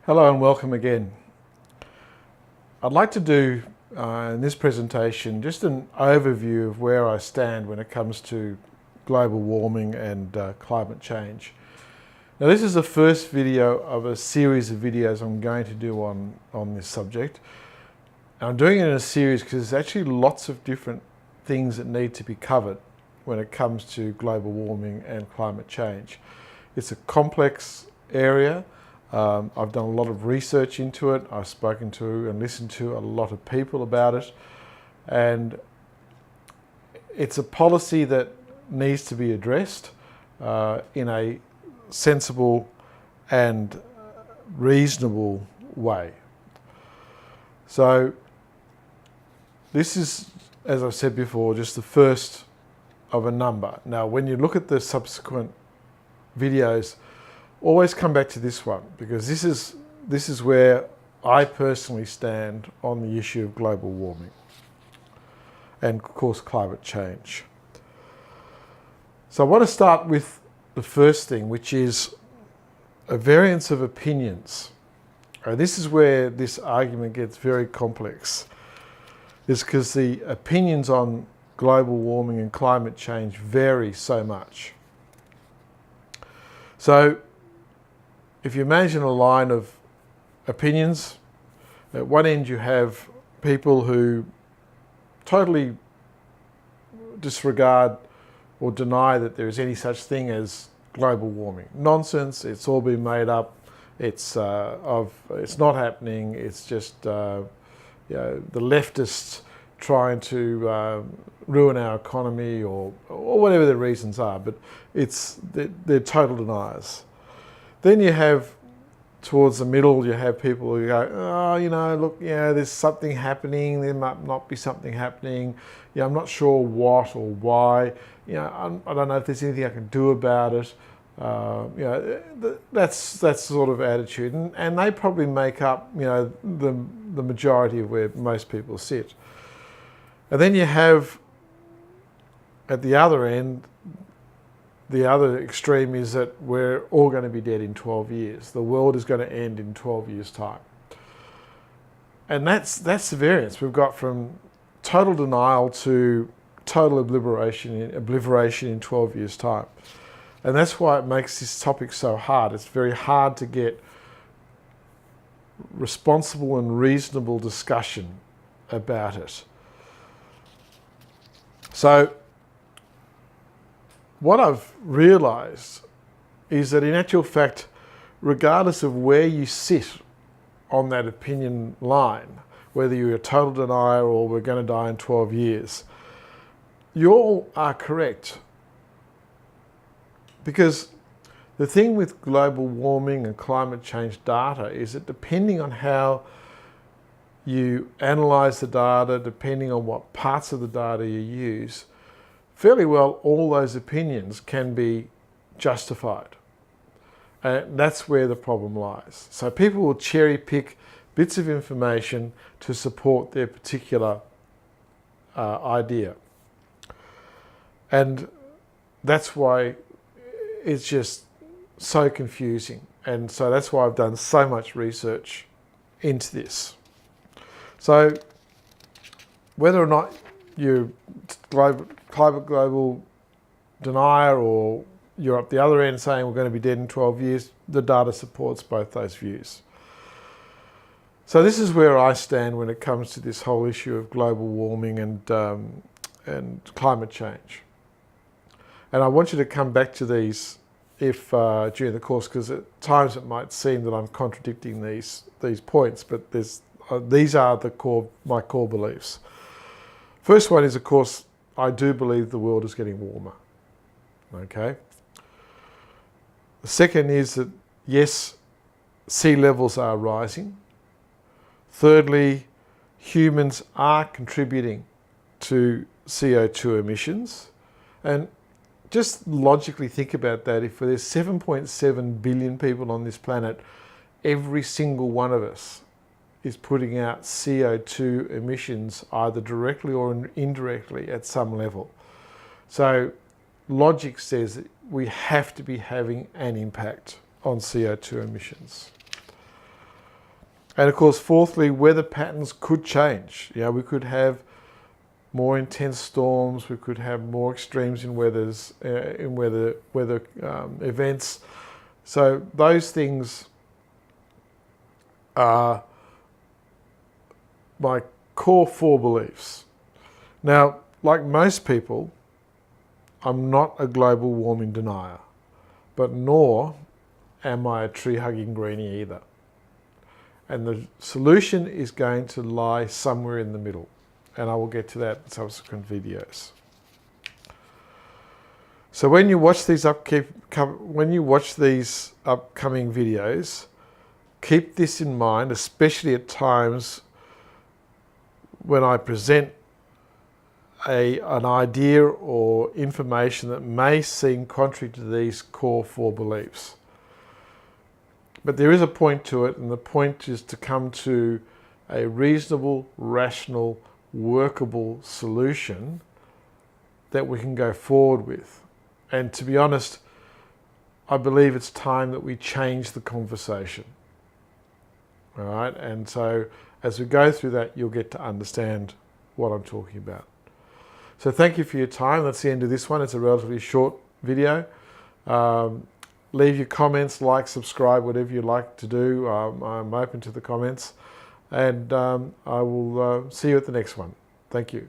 Hello and welcome again. I'd like to do in this presentation just an overview of where I stand when it comes to global warming and climate change. Now this is the first video of a series of videos I'm going to do on this subject. And I'm doing it in a series because there's actually lots of different things that need to be covered when it comes to global warming and climate change. It's a complex area. I've done a lot of research into it. I've spoken to and listened to a lot of people about it. And it's a policy that needs to be addressed in a sensible and reasonable way. So this is, as I've said before, just the first of a number. Now, when you look at the subsequent videos, always come back to this one, because this is where I personally stand on the issue of global warming and, of course, climate change. So I want to start with the first thing, which is a variance of opinions. This is where this argument gets very complex, is because the opinions on global warming and climate change vary so much. So if you imagine a line of opinions, at one end you have people who totally disregard or deny that there is any such thing as global warming. Nonsense, it's all been made up, it's not happening, it's just the leftists trying to ruin our economy or whatever the reasons are, but they're total deniers. Then you have, towards the middle, you have people who go, oh, look, there's something happening, there might not be something happening, I'm not sure what or why, I don't know if there's anything I can do about it. That's sort of attitude, and they probably make up, the majority of where most people sit. And then you have, at the other end, the other extreme is that we're all going to be dead in 12 years. The world is going to end in 12 years' time. And that's the variance. We've got from total denial to total obliteration in 12 years' time. And that's why it makes this topic so hard. It's very hard to get responsible and reasonable discussion about it. So what I've realised is that in actual fact, regardless of where you sit on that opinion line, whether you're a total denier or we're going to die in 12 years, you all are correct. Because the thing with global warming and climate change data is that depending on how you analyse the data, depending on what parts of the data you use, fairly well all those opinions can be justified. And that's where the problem lies. So people will cherry pick bits of information to support their particular idea. And that's why it's just so confusing. And so that's why I've done so much research into this. So whether or not you're global denier or you're up the other end saying we're going to be dead in 12 years, the data supports both those views. So this is where I stand when it comes to this whole issue of global warming and climate change. And I want you to come back to these if during the course, because at times it might seem that I'm contradicting these points, but these are my core beliefs. First one is, of course, I do believe the world is getting warmer. Okay. The second is that, yes, sea levels are rising. Thirdly, humans are contributing to CO2 emissions. And just logically think about that. If there's 7.7 billion people on this planet, every single one of us is putting out CO2 emissions either directly or indirectly at some level. So logic says that we have to be having an impact on CO2 emissions. And of course, fourthly, weather patterns could change. We could have more intense storms. We could have more extremes in weather events. So those things are my core 4 beliefs. Now, like most people, I'm not a global warming denier, but nor am I a tree-hugging greenie either. And the solution is going to lie somewhere in the middle. And I will get to that in subsequent videos. So when you watch these upcoming videos, keep this in mind, especially at times when I present an idea or information that may seem contrary to these core 4 beliefs. But there is a point to it, and the point is to come to a reasonable, rational, workable solution that we can go forward with. And to be honest, I believe it's time that we change the conversation. All right, and so as we go through that, you'll get to understand what I'm talking about. So thank you for your time. That's the end of this one. It's a relatively short video. Leave your comments, like, subscribe, whatever you like to do. I'm open to the comments. And I will see you at the next one. Thank you.